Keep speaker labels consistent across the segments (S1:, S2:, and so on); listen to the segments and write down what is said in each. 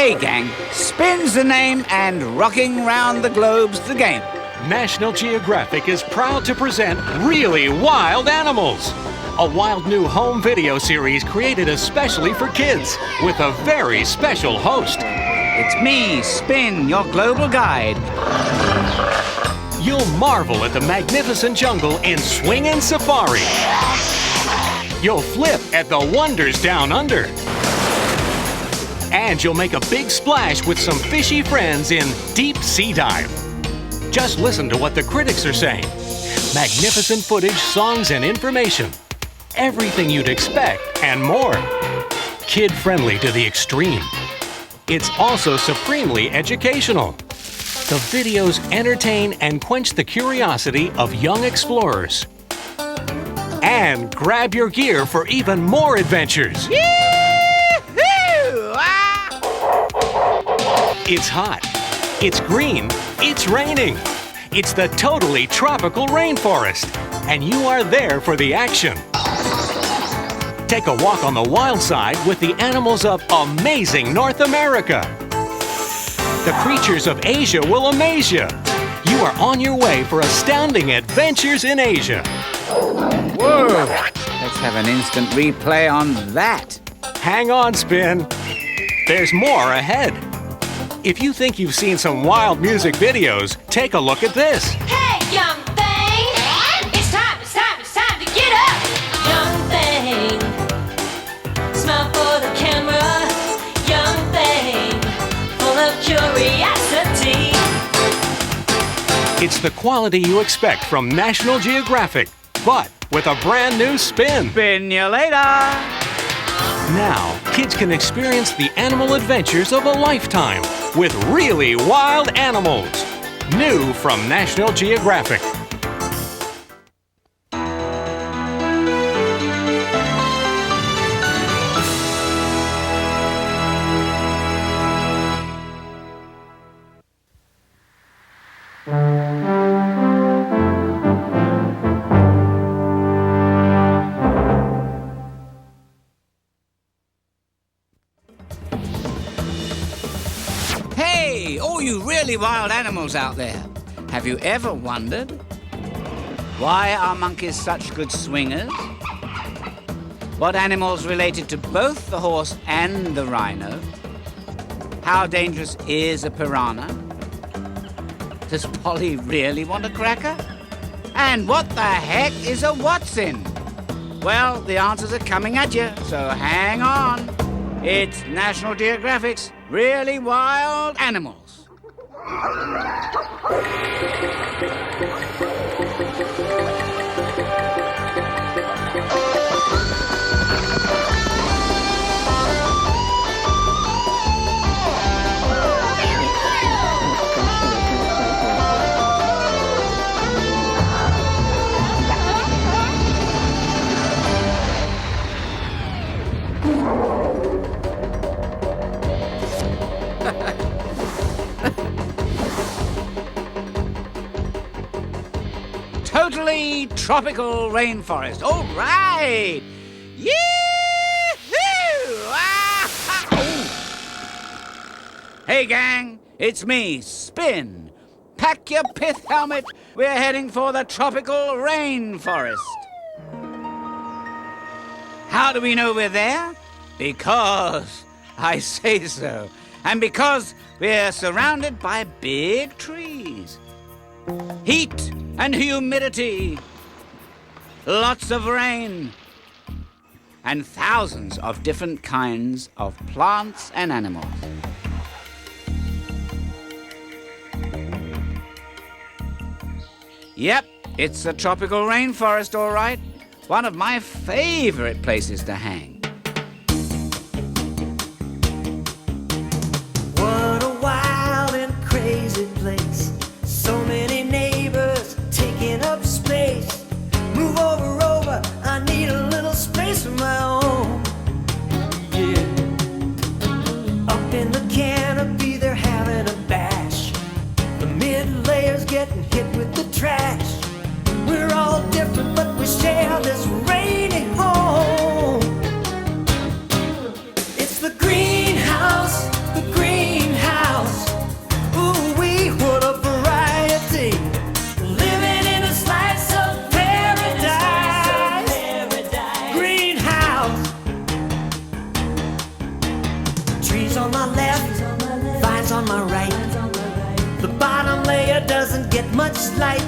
S1: Hey gang, Spin's the name and rocking round the globe's the game.
S2: National Geographic is proud to present Really Wild Animals, a wild new home video series created especially for kids with a very special host.
S1: It's me, Spin, your global guide.
S2: You'll marvel at the magnificent jungle in swinging safari. You'll flip at the wonders down under. And you'll make a big splash with some fishy friends in Deep Sea Dive. Just listen to what the critics are saying. Magnificent footage, songs, and information. Everything you'd expect and more. Kid-friendly to the extreme. It's also supremely educational. The videos entertain and quench the curiosity of young explorers. And grab your gear for even more adventures. It's hot, it's green, it's raining. It's the totally tropical rainforest, and you are there for the action. Take a walk on the wild side with the animals of amazing North America. The creatures of Asia will amaze you. You are on your way for astounding adventures in Asia.
S1: Whoa! Let's have an instant replay on that.
S2: Hang on, Spin. There's more ahead. If you think you've seen some wild music videos, take a look at this.
S3: Hey, young thing! It's time to get up! Young thing, smile for the camera. Young thing, full of curiosity.
S2: It's the quality you expect from National Geographic, but with a brand new spin.
S1: Spin you later!
S2: Now, kids can experience the animal adventures of a lifetime with Really Wild Animals. New from National Geographic.
S1: Hey, all you really wild animals out there. Have you ever wondered why are monkeys such good swingers? What animals related to both the horse and the rhino? How dangerous is a piranha? Does Polly really want a cracker? And what the heck is a Watson? Well, the answers are coming at you, so hang on. It's National Geographic's Really Wild Animals. Totally tropical rainforest. All right. Yee-hoo! Ah! Oh. Hey, gang. It's me, Spin. Pack your pith helmet. We're heading for the tropical rainforest. How do we know we're there? Because I say so. And because we're surrounded by big trees. Heat and humidity, lots of rain, and thousands of different kinds of plants and animals. Yep, it's a tropical rainforest, all right. One of my favorite places to hang.
S4: What a wild and crazy place. So many neighbors taking up space. Move over, I need a little space of my own. Yeah. Up in the canopy, they're having a bash. The mid-layers getting hit with the trash. We're all different, but we share this rainy home. It's the greenhouse, the greenhouse. on my left, vines on my right. The bottom layer doesn't get much light.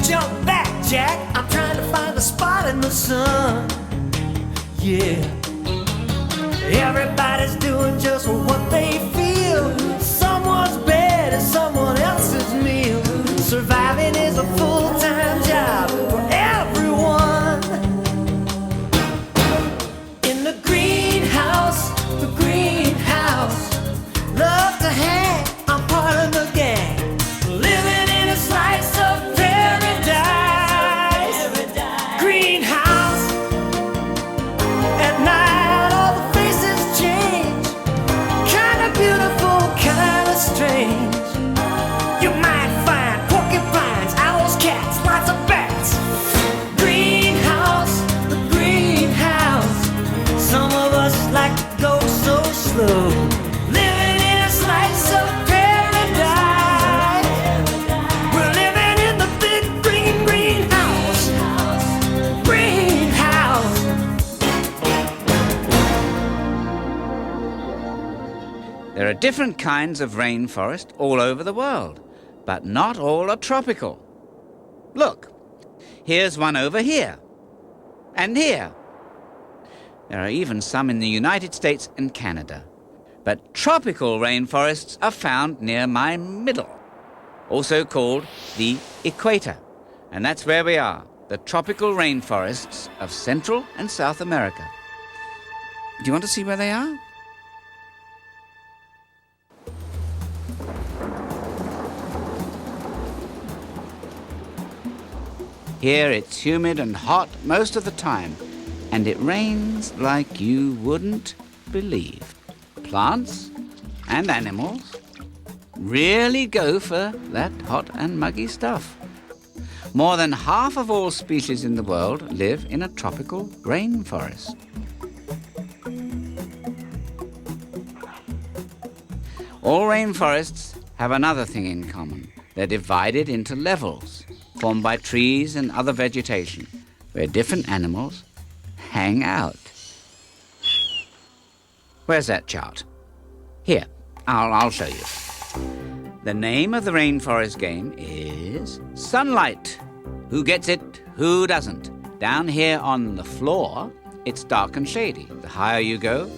S4: Jump back, Jack, I'm trying to find a spot in the sun. Yeah, everybody's doing just what they feel. Someone's bed is someone else's meal. Surviving is a full-time job for everyone. In the greenhouse, love to hang, I'm part of the gang. Living in a slice of paradise. Greenhouse, at night all the faces change. Kinda beautiful, kinda strange. You might find porcupines, owls, cats, lots of bats. Greenhouse, the greenhouse. Some of us like to go so slow. Living in a slice of paradise. We're living in the big greenhouse. Greenhouse.
S1: There are different kinds of rainforest all over the world, but not all are tropical. Look, here's one over here, and here. There are even some in the United States and Canada. But tropical rainforests are found near my middle, also called the equator. And that's where we are, the tropical rainforests of Central and South America. Do you want to see where they are? Here it's humid and hot most of the time, and it rains like you wouldn't believe. Plants and animals really go for that hot and muggy stuff. More than half of all species in the world live in a tropical rainforest. All rainforests have another thing in common. They're divided into levels, formed by trees and other vegetation, where different animals hang out. Where's that chart? Here, I'll show you. The name of the rainforest game is sunlight. Who gets it? Who doesn't? Down here on the floor, it's dark and shady. The higher you go,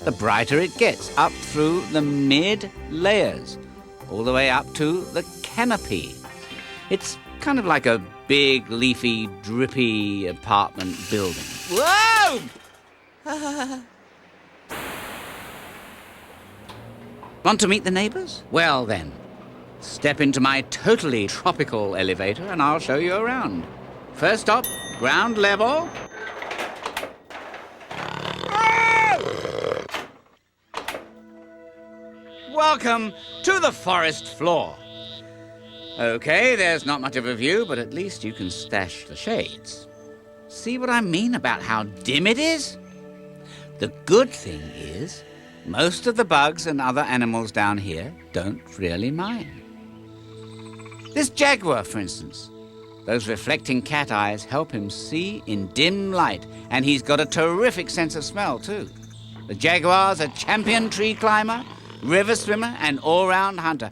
S1: the brighter it gets, up through the mid-layers, all the way up to the canopy. It's kind of like a big, leafy, drippy apartment building. Whoa! Want to meet the neighbors? Well then, step into my totally tropical elevator and I'll show you around. First stop, ground level. Welcome to the forest floor. Okay, there's not much of a view, but at least you can stash the shades. See what I mean about how dim it is? The good thing is, most of the bugs and other animals down here don't really mind. This jaguar, for instance, those reflecting cat eyes help him see in dim light, and he's got a terrific sense of smell, too. The jaguar's a champion tree climber, river swimmer, and all-round hunter.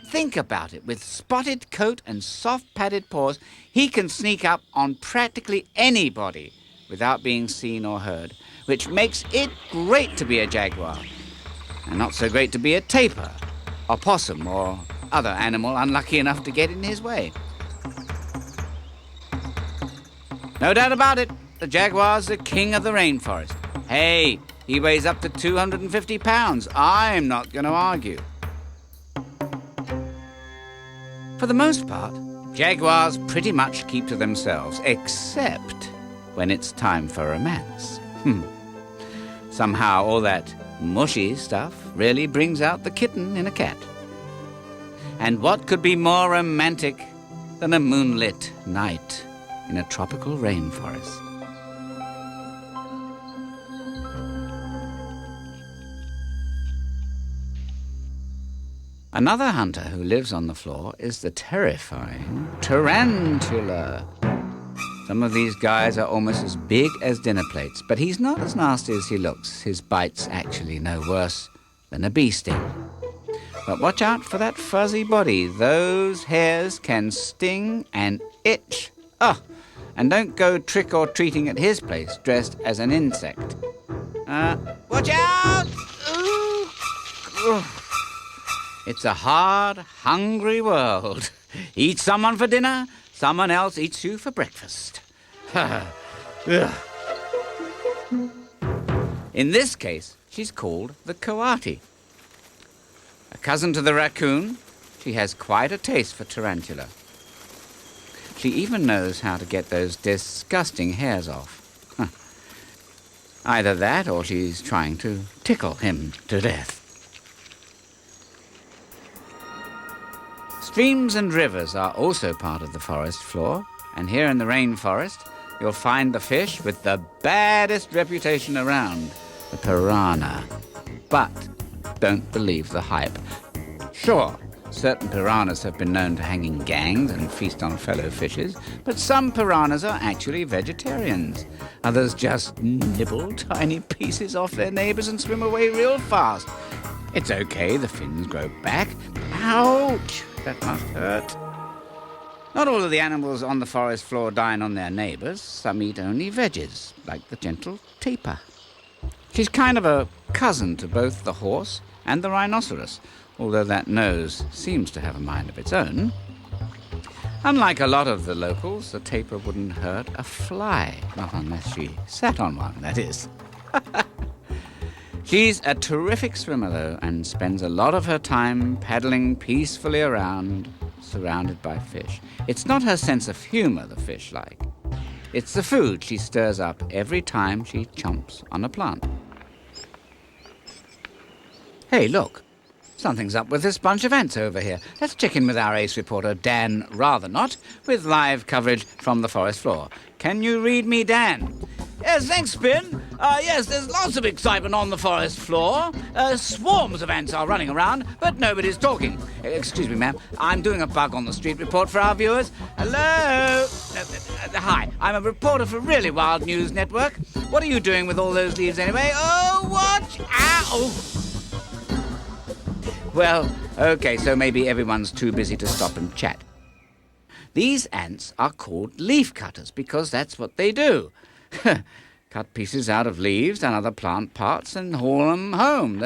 S1: Think about it. With spotted coat and soft padded paws, he can sneak up on practically anybody without being seen or heard, which makes it great to be a jaguar, and not so great to be a tapir, a possum, or other animal unlucky enough to get in his way. No doubt about it, the jaguar's the king of the rainforest. Hey, he weighs up to 250 pounds. I'm not going to argue. For the most part, jaguars pretty much keep to themselves, except when it's time for romance. Somehow all that mushy stuff really brings out the kitten in a cat. And what could be more romantic than a moonlit night in a tropical rainforest? Another hunter who lives on the floor is the terrifying tarantula. Some of these guys are almost as big as dinner plates, but he's not as nasty as he looks. His bite's actually no worse than a bee sting. But watch out for that fuzzy body. Those hairs can sting and itch. Oh, and don't go trick-or-treating at his place dressed as an insect. Watch out! Ooh. It's a hard, hungry world. Eat someone for dinner, someone else eats you for breakfast. In this case, she's called the coati. A cousin to the raccoon, she has quite a taste for tarantula. She even knows how to get those disgusting hairs off. Either that or she's trying to tickle him to death. Streams and rivers are also part of the forest floor, and here in the rainforest, you'll find the fish with the baddest reputation around, the piranha. But don't believe the hype. Sure, certain piranhas have been known to hang in gangs and feast on fellow fishes, but some piranhas are actually vegetarians. Others just nibble tiny pieces off their neighbors and swim away real fast. It's okay, the fins grow back. Ouch! That must hurt. Not all of the animals on the forest floor dine on their neighbors. Some eat only veggies, like the gentle tapir. She's kind of a cousin to both the horse and the rhinoceros, although that nose seems to have a mind of its own. Unlike a lot of the locals, the tapir wouldn't hurt a fly, not unless she sat on one, that is. She's a terrific swimmer, though, and spends a lot of her time paddling peacefully around, surrounded by fish. It's not her sense of humor the fish like. It's the food she stirs up every time she chomps on a plant. Hey, look. Something's up with this bunch of ants over here. Let's check in with our ace reporter, Dan Rathernot, with live coverage from the forest floor. Can you read me, Dan? Yes, thanks, Spin. Yes, there's lots of excitement on the forest floor. Swarms of ants are running around, but nobody's talking. Excuse me, ma'am. I'm doing a bug on the street report for our viewers. Hello? Hi, I'm a reporter for Really Wild News Network. What are you doing with all those leaves anyway? Oh, watch out! Oh. Well, okay, so maybe everyone's too busy to stop and chat. These ants are called leaf cutters because that's what they do. Cut pieces out of leaves and other plant parts and haul them home.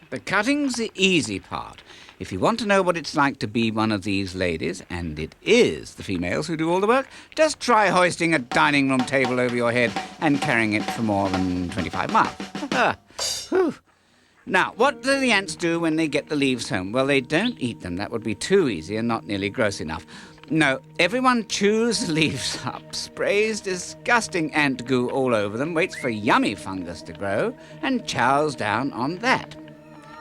S1: The cutting's the easy part. If you want to know what it's like to be one of these ladies, and it is the females who do all the work, just try hoisting a dining room table over your head and carrying it for more than 25 miles. Now, what do the ants do when they get the leaves home? Well, they don't eat them. That would be too easy and not nearly gross enough. No, everyone chews the leaves up, sprays disgusting ant goo all over them, waits for yummy fungus to grow, and chows down on that.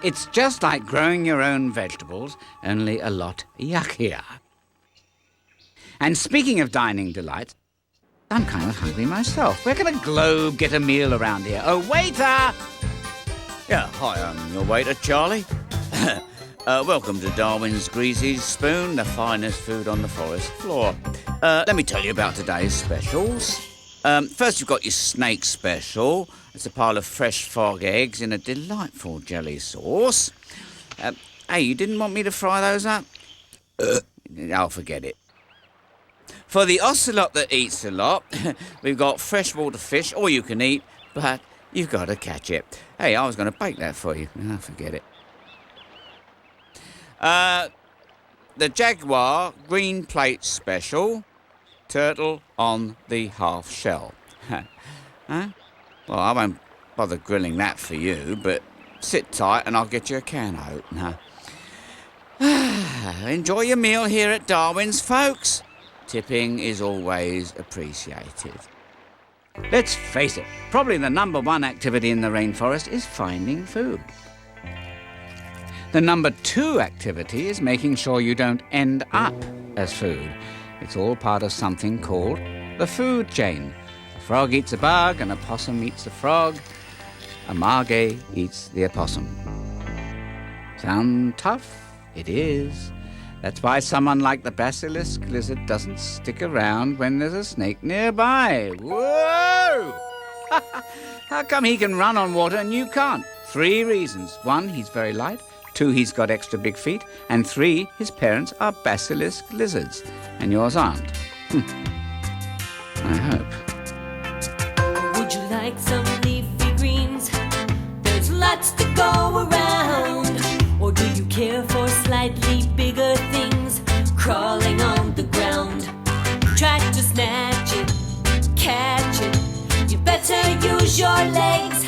S1: It's just like growing your own vegetables, only a lot yuckier. And speaking of dining delights, I'm kind of hungry myself. Where can a globe get a meal around here? Oh, waiter!
S5: Yeah, hi, I'm your waiter, Charlie. Welcome to Darwin's Greasy Spoon, the finest food on the forest floor. Let me tell you about today's specials. First, you've got your snake special. It's a pile of fresh frog eggs in a delightful jelly sauce. Hey, you didn't want me to fry those up? I'll forget it. For the ocelot that eats a lot, we've got freshwater fish, all you can eat, but you've got to catch it. Hey, I was going to bake that for you. I'll forget it. The Jaguar green plate special, turtle on the half shell. Huh? Well, I won't bother grilling that for you, but sit tight and I'll get you a can opener. Enjoy your meal here at Darwin's, folks. Tipping is always appreciated.
S1: Let's face it, probably the number one activity in the rainforest is finding food. The number two activity is making sure you don't end up as food. It's all part of something called the food chain. A frog eats a bug, an opossum eats a frog, a margay eats the opossum. Sound tough? It is. That's why someone like the basilisk lizard doesn't stick around when there's a snake nearby. Whoa! How come he can run on water and you can't? 3 reasons. 1, he's very light. 2, he's got extra big feet. And 3, his parents are basilisk lizards. And yours aren't. I hope.
S3: Would you like some leafy greens? There's lots to go around. Or do you care for slightly bigger things crawling on the ground? Try to snatch it, catch it. You better use your legs.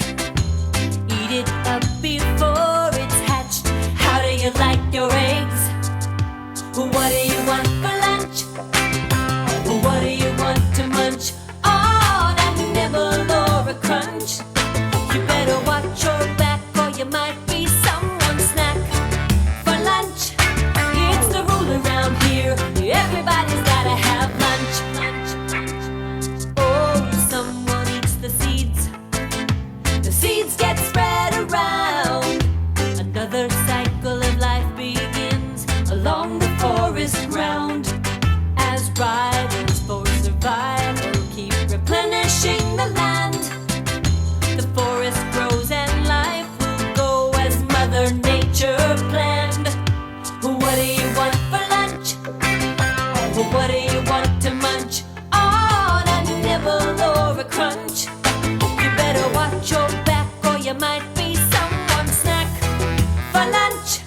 S3: Eat it up before it's hatched. How do you like your eggs? What do you want for lunch? What do you want to munch? Oh, that nibble or a crunch. You better watch your back or you might be someone's snack for lunch. It's the rule around here. Everybody's gotta have lunch. Oh, someone eats the seeds. The seeds get spread around. Another cycle of life begins along the forest ground. As riders for survival keep replenishing the land, the forest grows and life will go as Mother Nature planned. What do you want for lunch? What do you want to munch? Oh, that nibble or a crunch. You better watch your back or you might be someone's snack for lunch.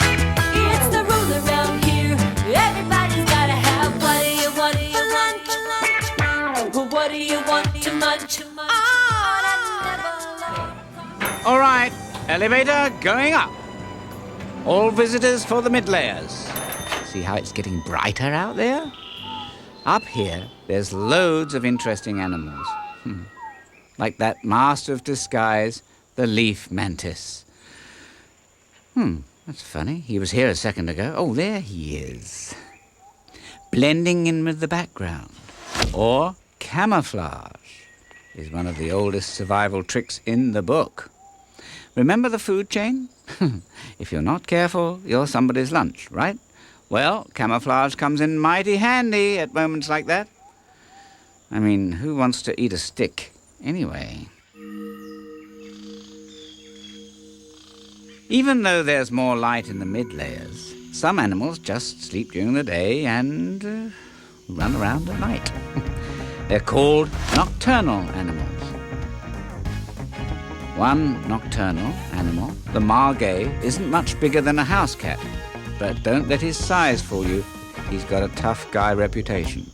S3: It's the rule around here. Everybody's gotta have what do you want for lunch? What do you want to munch? Oh, that nibble or a crunch.
S1: All right, elevator going up. All visitors for the mid-layers. See how it's getting brighter out there? Up here, there's loads of interesting animals. Like that master of disguise, the leaf mantis. That's funny. He was here a second ago. Oh, there he is. Blending in with the background. Or camouflage is one of the oldest survival tricks in the book. Remember the food chain? If you're not careful, you're somebody's lunch, right? Well, camouflage comes in mighty handy at moments like that. I mean, who wants to eat a stick anyway? Even though there's more light in the mid-layers, some animals just sleep during the day and run around at night. They're called nocturnal animals. One nocturnal animal, the margay, isn't much bigger than a house cat. But don't let his size fool you. He's got a tough guy reputation.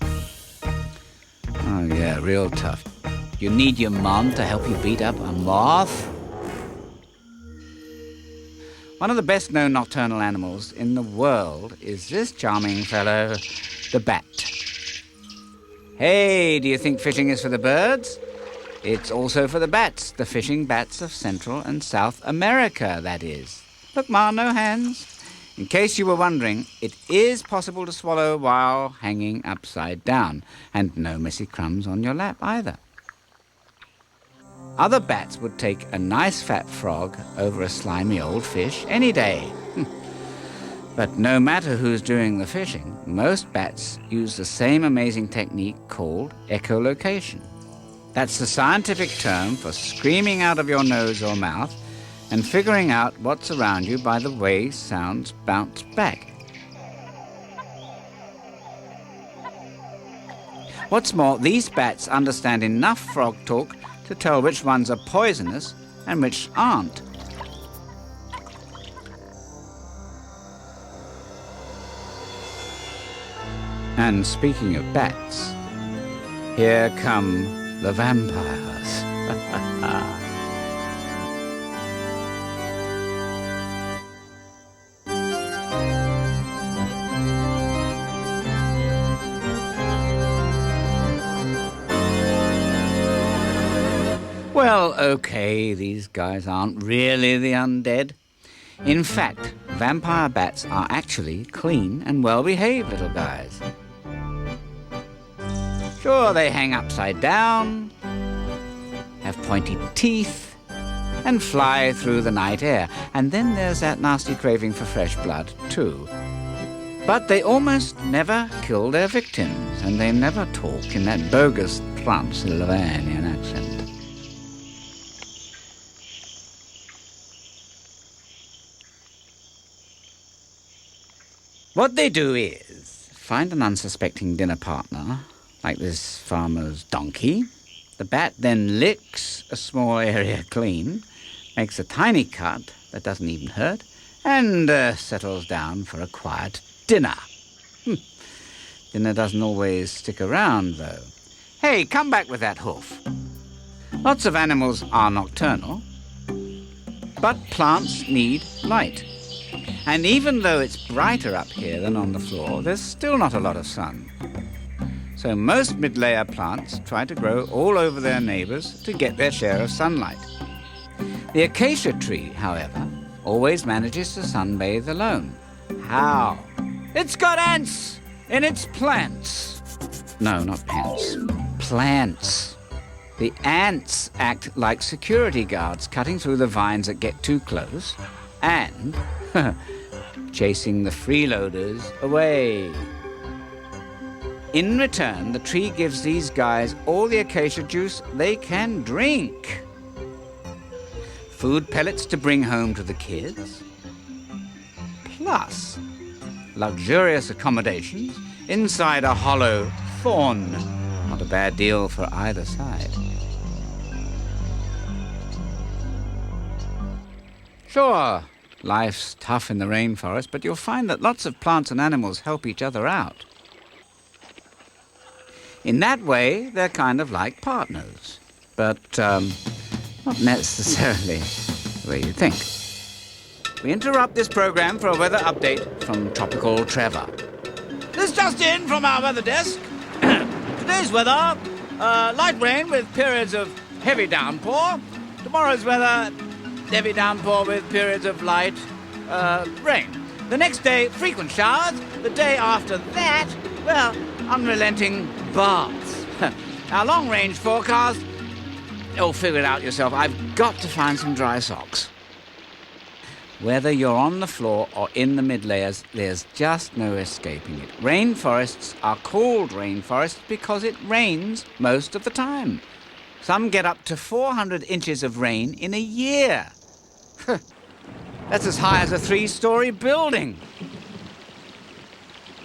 S1: Oh yeah, real tough. You need your mom to help you beat up a moth? One of the best-known nocturnal animals in the world is this charming fellow, the bat. Hey, do you think fishing is for the birds? It's also for the bats, the fishing bats of Central and South America, that is. Look, Ma, no hands. In case you were wondering, it is possible to swallow while hanging upside down, and no messy crumbs on your lap either. Other bats would take a nice fat frog over a slimy old fish any day. But no matter who's doing the fishing, most bats use the same amazing technique called echolocation. That's the scientific term for screaming out of your nose or mouth and figuring out what's around you by the way sounds bounce back. What's more, these bats understand enough frog talk to tell which ones are poisonous and which aren't. And speaking of bats, here come the vampires. Well, okay, these guys aren't really the undead. In fact, vampire bats are actually clean and well-behaved little guys. Sure, they hang upside down, have pointy teeth, and fly through the night air. And then there's that nasty craving for fresh blood, too. But they almost never kill their victims, and they never talk in that bogus Transylvanian accent. What they do is find an unsuspecting dinner partner, like this farmer's donkey. The bat then licks a small area clean, makes a tiny cut that doesn't even hurt, and settles down for a quiet dinner. Dinner doesn't always stick around, though. Hey, come back with that hoof. Lots of animals are nocturnal, but plants need light. And even though it's brighter up here than on the floor, there's still not a lot of sun. So most mid-layer plants try to grow all over their neighbors to get their share of sunlight. The acacia tree, however, always manages to sunbathe alone. How? It's got ants in its plants. No, not pants. Plants. The ants act like security guards, cutting through the vines that get too close and chasing the freeloaders away. In return, the tree gives these guys all the acacia juice they can drink. Food pellets to bring home to the kids, plus luxurious accommodations inside a hollow thorn. Not a bad deal for either side. Sure, life's tough in the rainforest, but you'll find that lots of plants and animals help each other out. In that way, they're kind of like partners, but not necessarily the way you think. We interrupt this program for a weather update from Tropical Trevor. This just in from our weather desk. Today's weather, light rain with periods of heavy downpour. Tomorrow's weather, heavy downpour with periods of light rain. The next day, frequent showers. The day after that, well, unrelenting baths. Our long-range forecast, figure it out yourself. I've got to find some dry socks. Whether you're on the floor or in the mid-layers, there's just no escaping it. Rainforests are called rainforests because it rains most of the time. Some get up to 400 inches of rain in a year. That's as high as a 3-story building.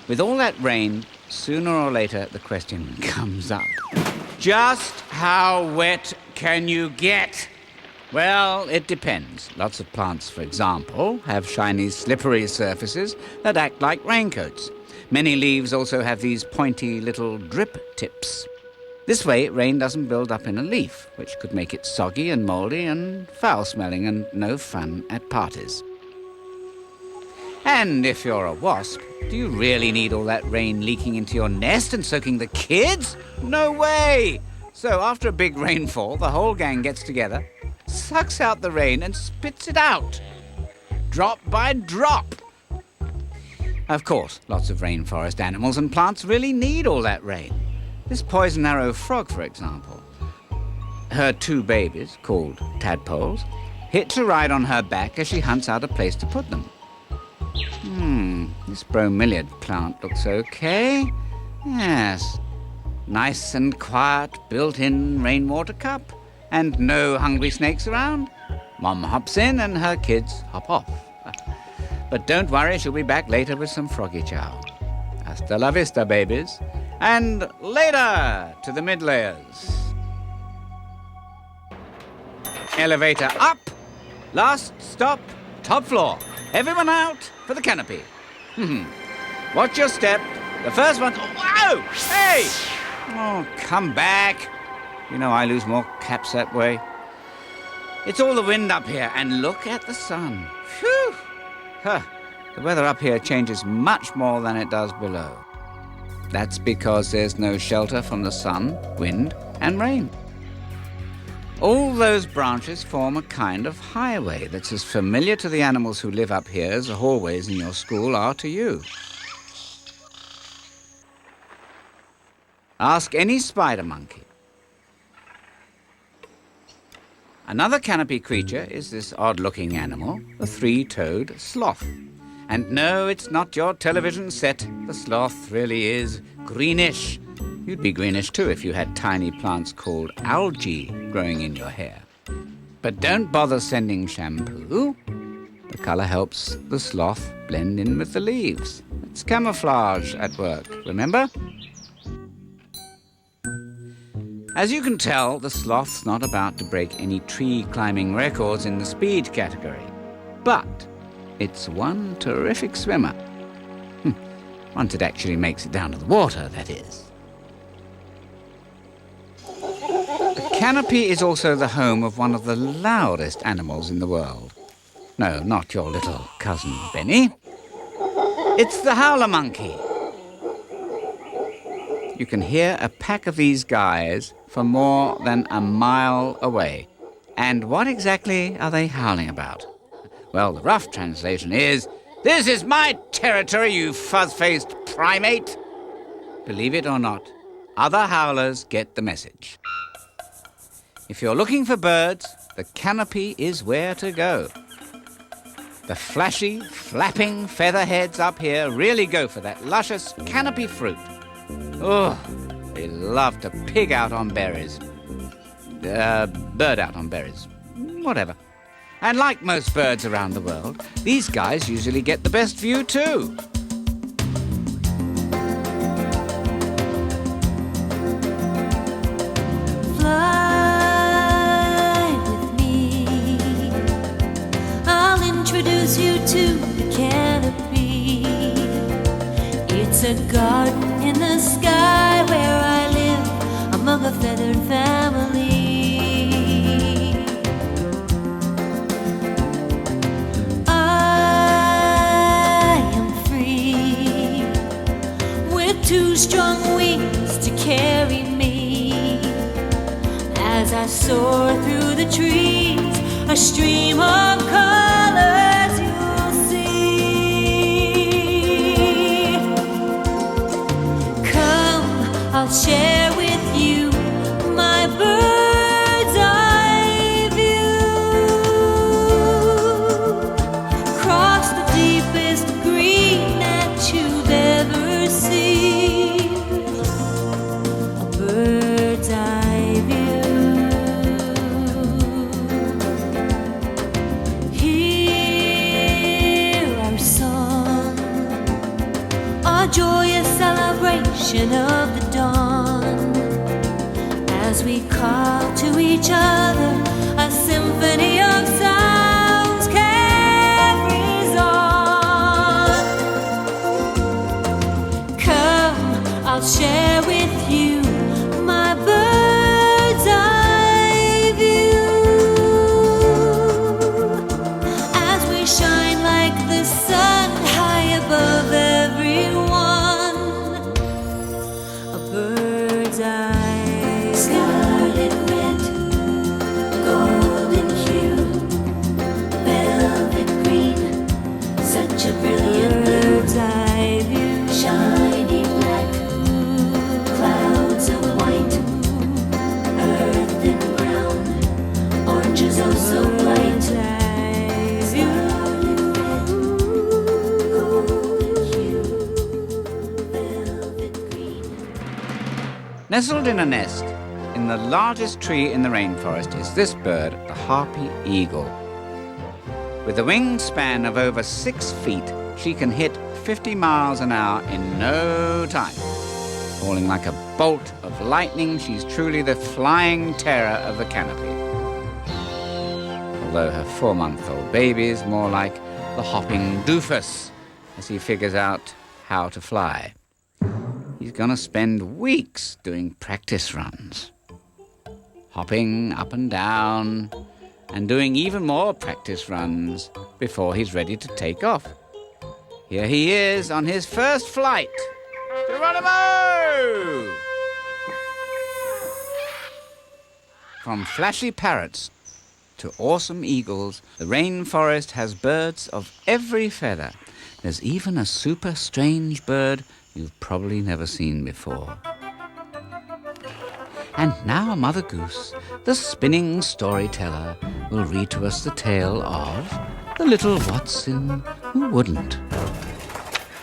S1: With all that rain, sooner or later the question comes up. Just how wet can you get? Well, it depends. Lots of plants, for example, have shiny, slippery surfaces that act like raincoats. Many leaves also have these pointy little drip tips. This way, rain doesn't build up in a leaf, which could make it soggy and mouldy and foul-smelling and no fun at parties. And if you're a wasp, do you really need all that rain leaking into your nest and soaking the kids? No way! So after a big rainfall, the whole gang gets together, sucks out the rain and spits it out, drop by drop. Of course, lots of rainforest animals and plants really need all that rain. This poison arrow frog, for example. Her 2 babies, called tadpoles, hitch a ride on her back as she hunts out a place to put them. This bromeliad plant looks okay. Yes. Nice and quiet, built-in rainwater cup. And no hungry snakes around. Mom hops in and her kids hop off. But don't worry, she'll be back later with some froggy chow. Hasta la vista, babies. And later to the mid-layers. Elevator up. Last stop, top floor. Everyone out for the canopy. Watch your step. The first one... Oh, whoa! Hey! Oh, come back. You know I lose more caps that way. It's all the wind up here, and look at the sun. Phew! The weather up here changes much more than it does below. That's because there's no shelter from the sun, wind, and rain. All those branches form a kind of highway that's as familiar to the animals who live up here as the hallways in your school are to you. Ask any spider monkey. Another canopy creature is this odd-looking animal, the 3-toed sloth. And no, it's not your television set. The sloth really is greenish. You'd be greenish too if you had tiny plants called algae growing in your hair. But don't bother sending shampoo. The colour helps the sloth blend in with the leaves. It's camouflage at work, remember? As you can tell, the sloth's not about to break any tree-climbing records in the speed category. But it's one terrific swimmer. Once it actually makes it down to the water, that is. The canopy is also the home of one of the loudest animals in the world. No, not your little cousin, Benny. It's the howler monkey. You can hear a pack of these guys from more than a mile away. And what exactly are they howling about? Well, the rough translation is, "This is my territory, you fuzz-faced primate." Believe it or not, other howlers get the message. If you're looking for birds, the canopy is where to go. The flashy, flapping featherheads up here really go for that luscious canopy fruit. Oh, they love to pig out on berries. Bird out on berries. Whatever. And like most birds around the world, these guys usually get the best view too.
S3: Fly with me. I'll introduce you to the canopy. It's a garden in the sky where I live among a feathered family. Two strong wings to carry me as I soar through the trees, a stream of colors you'll see. Come, I'll share with you my bird's eye view. Cross the deepest green that you've ever seen. Joyous celebration of the dawn as we call to each other, a symphony of sounds carries on. Come, I'll share with you my bird's eye view as we shine like the sun high above everyone. Scarlet red, golden hue, velvet green, such a brilliant bird's eye view. Shiny black, clouds of white, earth and brown, oranges oh so bright.
S1: Nestled in a nest in the largest tree in the rainforest is this bird, the harpy eagle. With a wingspan of over 6 feet, she can hit 50 miles an hour in no time. Falling like a bolt of lightning, she's truly the flying terror of the canopy. Although her 4-month-old baby is more like the hopping doofus as he figures out how to fly. He's gonna spend weeks doing practice runs, hopping up and down, and doing even more practice runs before he's ready to take off. Here he is on his first flight. Geronimo! From flashy parrots to awesome eagles, the rainforest has birds of every feather. There's even a super strange bird you've probably never seen before. And now Mother Goose, the spinning storyteller, will read to us the tale of the little Watson who wouldn't.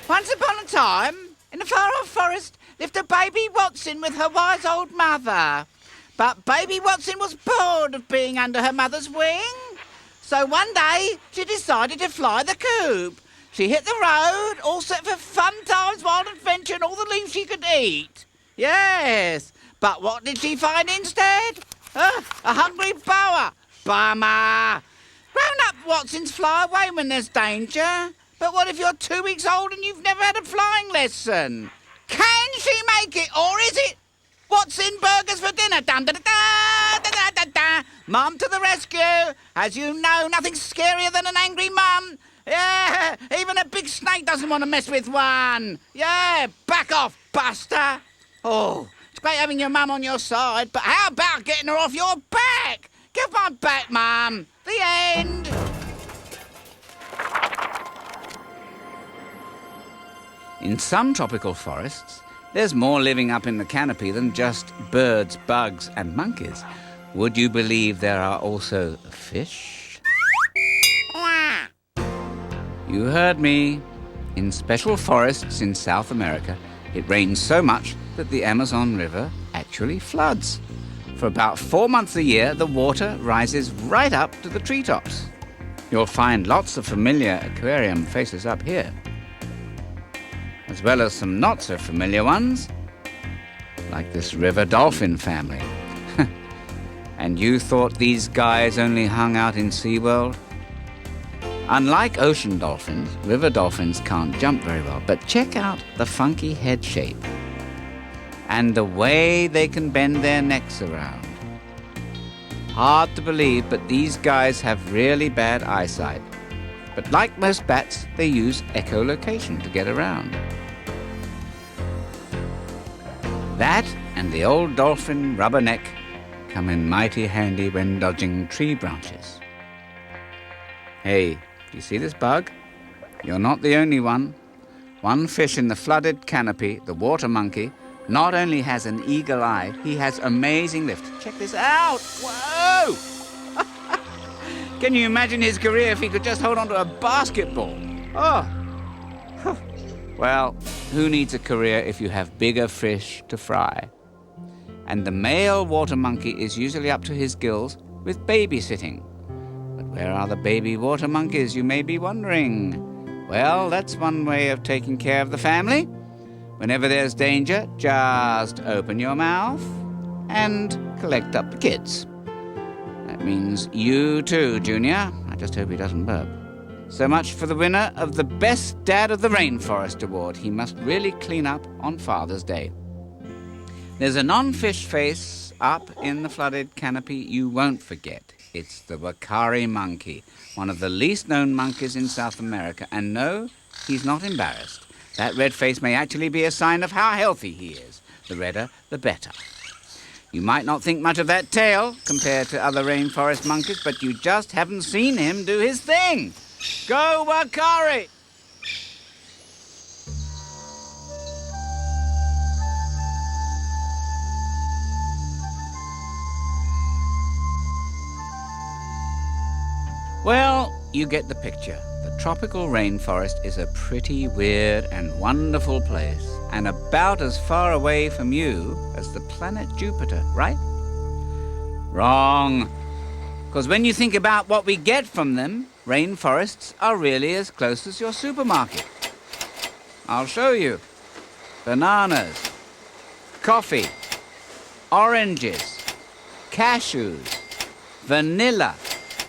S1: Once upon a time, in a far-off forest, lived a baby Watson with her wise old mother. But baby Watson was bored of being under her mother's wing, So one day, she decided to fly the coop. She hit the road, all set for fun times, wild adventure, and all the leaves she could eat. Yes, but what did she find instead? A hungry boa. Bummer. Grown-up Watsons fly away when there's danger. But what if you're 2 weeks old and you've never had a flying lesson? Can she make it, or is it Watson burgers for dinner? Dun, da, da, da, da, da, da, da. Mum to the rescue. As you know, nothing's scarier than an angry mum. Yeah, even a big snake doesn't want to mess with one. Yeah, back off, Buster. Oh, it's great having your mum on your side, but how about getting her off your back? Get off my back, Mum. The end. In some tropical forests, there's more living up in the canopy than just birds, bugs, and monkeys. Would you believe there are also fish? You heard me. In special forests in South America, it rains so much that the Amazon River actually floods. For about 4 months a year, the water rises right up to the treetops. You'll find lots of familiar aquarium faces up here, as well as some not-so-familiar ones, like this river dolphin family. And you thought these guys only hung out in SeaWorld? Unlike ocean dolphins, river dolphins can't jump very well, but check out the funky head shape and the way they can bend their necks around. Hard to believe, but these guys have really bad eyesight. But like most bats, they use echolocation to get around. That and the old dolphin rubberneck come in mighty handy when dodging tree branches. Hey, you see this bug? You're not the only one. One fish in the flooded canopy, the water monkey, not only has an eagle eye, he has amazing lift. Check this out! Whoa! Can you imagine his career if he could just hold on to a basketball? Oh! Well, who needs a career if you have bigger fish to fry? And the male water monkey is usually up to his gills with babysitting. But where are the baby water monkeys, you may be wondering? Well, that's one way of taking care of the family. Whenever there's danger, just open your mouth and collect up the kids. That means you too, Junior. I just hope he doesn't burp. So much for the winner of the Best Dad of the Rainforest Award. He must really clean up on Father's Day. There's a non-fish face up in the flooded canopy you won't forget. It's the Wakari monkey, one of the least known monkeys in South America. And no, he's not embarrassed. That red face may actually be a sign of how healthy he is. The redder, the better. You might not think much of that tail compared to other rainforest monkeys, but you just haven't seen him do his thing. Go, Wakari! Well, you get the picture. The tropical rainforest is a pretty weird and wonderful place, and about as far away from you as the planet Jupiter, right? Wrong. Because when you think about what we get from them, rainforests are really as close as your supermarket. I'll show you. Bananas, coffee, oranges, cashews, vanilla.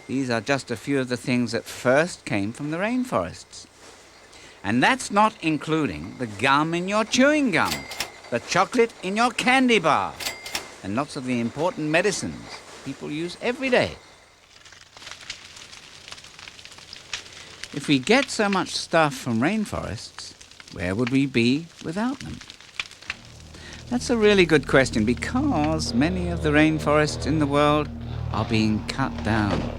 S1: These are just a few of the things that first came from the rainforests. And that's not including the gum in your chewing gum, the chocolate in your candy bar, and lots of the important medicines people use every day. If we get so much stuff from rainforests, where would we be without them? That's a really good question, because many of the rainforests in the world are being cut down.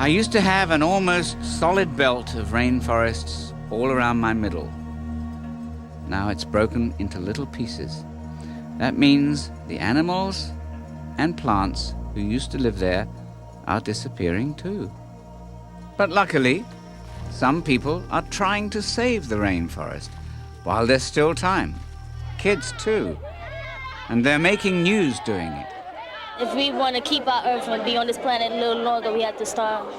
S1: I used to have an almost solid belt of rainforests all around my middle. Now it's broken into little pieces. That means the animals and plants who used to live there are disappearing too. But luckily, some people are trying to save the rainforest while there's still time. Kids too. And they're making news doing it.
S6: If we want to keep our Earth and be on this planet a little longer, we have to start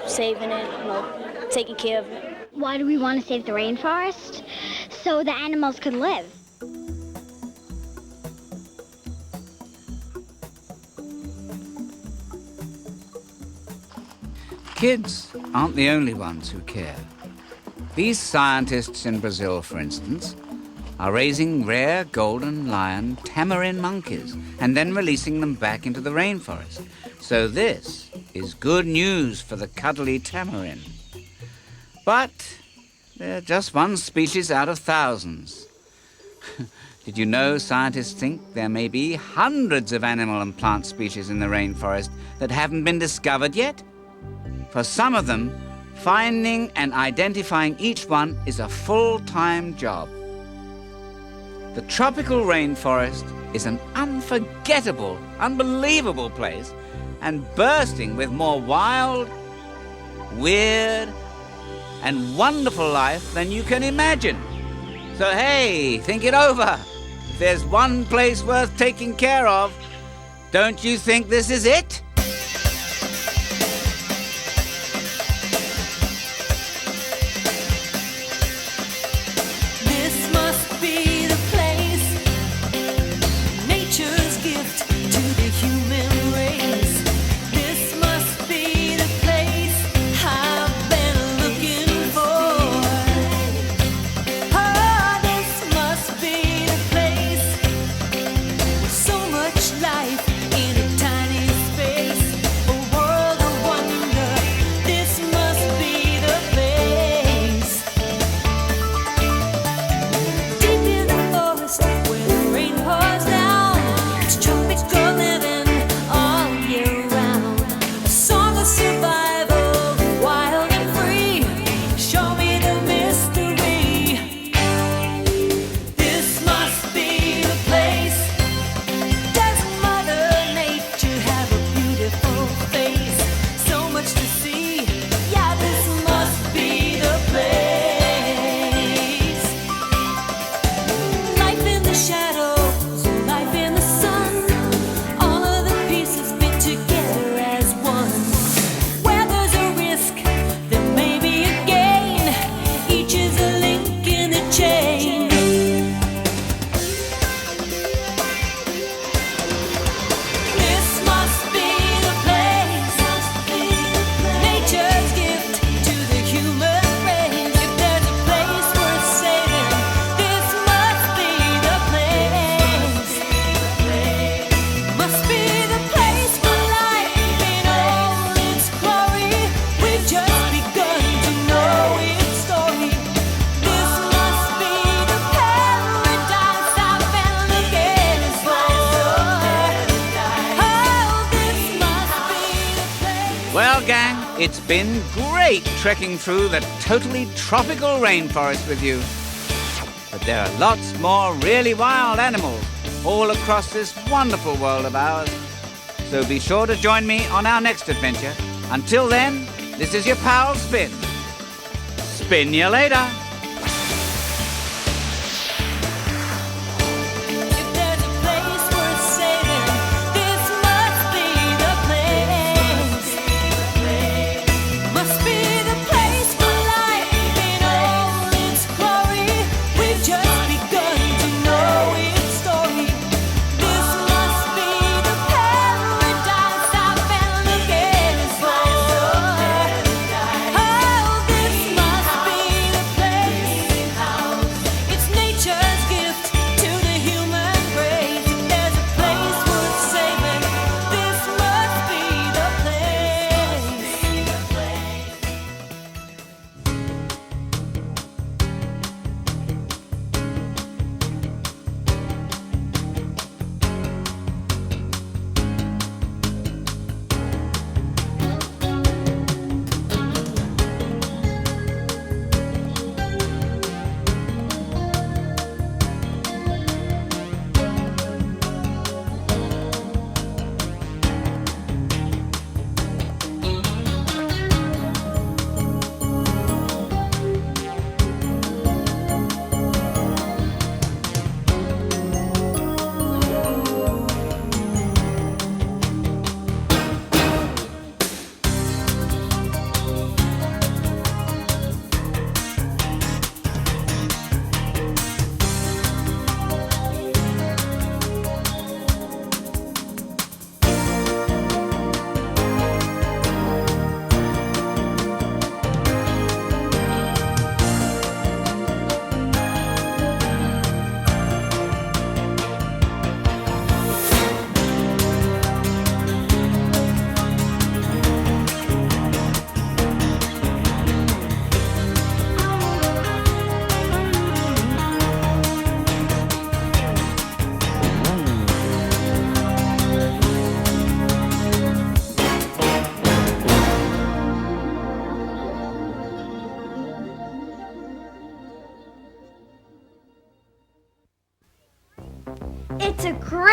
S6: saving it, taking care of it.
S7: Why do we want to save the rainforest? So the animals can live.
S1: Kids aren't the only ones who care. These scientists in Brazil, for instance, are raising rare golden lion tamarin monkeys and then releasing them back into the rainforest. So this is good news for the cuddly tamarin. But they're just one species out of thousands. Did you know scientists think there may be hundreds of animal and plant species in the rainforest that haven't been discovered yet? For some of them, finding and identifying each one is a full-time job. The tropical rainforest is an unforgettable, unbelievable place and bursting with more wild, weird, and wonderful life than you can imagine. So hey, think it over. If there's one place worth taking care of, don't you think this is it?
S3: This must be the place, nature's gift to the human race. This must be the place I've been looking for. Oh, this must be the place with so much life in a tiny space, a world of wonder. This must be the place. Deep in the forest where the rain pours down, it's tropical living all year round. A song of survival, wild and free. Show me the mystery. This must be the place. Does Mother Nature have a beautiful face? So much to see. Yeah, this must be the place. Life in the shadows, life in the sun. All of the pieces fit together as one. Where there's a risk, there may be a gain. Each is a link in the chain. This must be the place, nature's gift to the human race. If there's a place worth saving, this must be the place. Must be the place for life in all its glory. We've just begun to know its story. This must be the paradise I've been looking for. Oh, this must be the place.
S1: Well, gang, it's been great trekking through the totally tropical rainforest with you. But there are lots more really wild animals all across this wonderful world of ours. So be sure to join me on our next adventure. Until then, this is your pal Spin. Spin you later.
S3: Oh, this must be the place.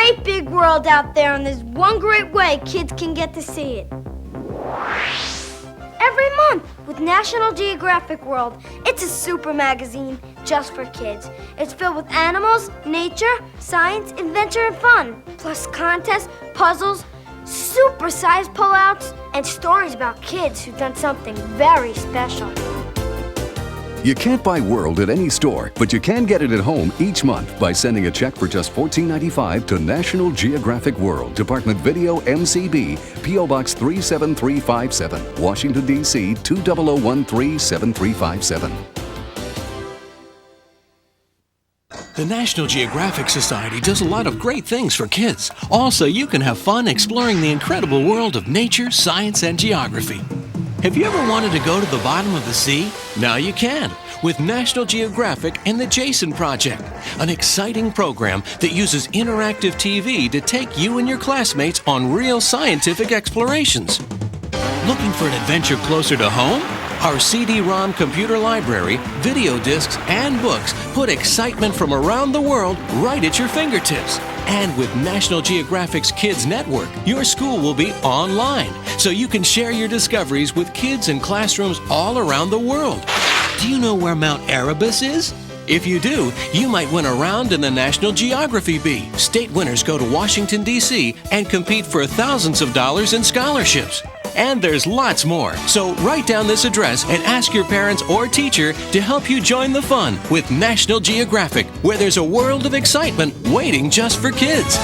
S8: great big world out there, and there's one great way kids can get to see it. Every month with National Geographic World. It's a super magazine just for kids. It's filled with animals, nature, science, adventure, and fun. Plus contests, puzzles, super-sized pullouts, and stories about kids who've done something very special.
S9: You can't buy World at any store, but you can get it at home each month by sending a check for just $14.95 to National Geographic World, Department Video, MCB, P.O. Box 37357, Washington, D.C. 200137357.
S2: The National Geographic Society does a lot of great things for kids. Also, you can have fun exploring the incredible world of nature, science, and geography. Have you ever wanted to go to the bottom of the sea? Now you can, with National Geographic and the Jason Project, an exciting program that uses interactive TV to take you and your classmates on real scientific explorations. Looking for an adventure closer to home? Our CD-ROM computer library, video discs, and books put excitement from around the world right at your fingertips. And with National Geographic's Kids Network, your school will be online, so you can share your discoveries with kids in classrooms all around the world. Do you know where Mount Erebus is? If you do, you might win a round in the National Geography Bee. State winners go to Washington, D.C. and compete for thousands of dollars in scholarships. And there's lots more. So write down this address and ask your parents or teacher to help you join the fun with National Geographic, where there's a world of excitement waiting just for kids.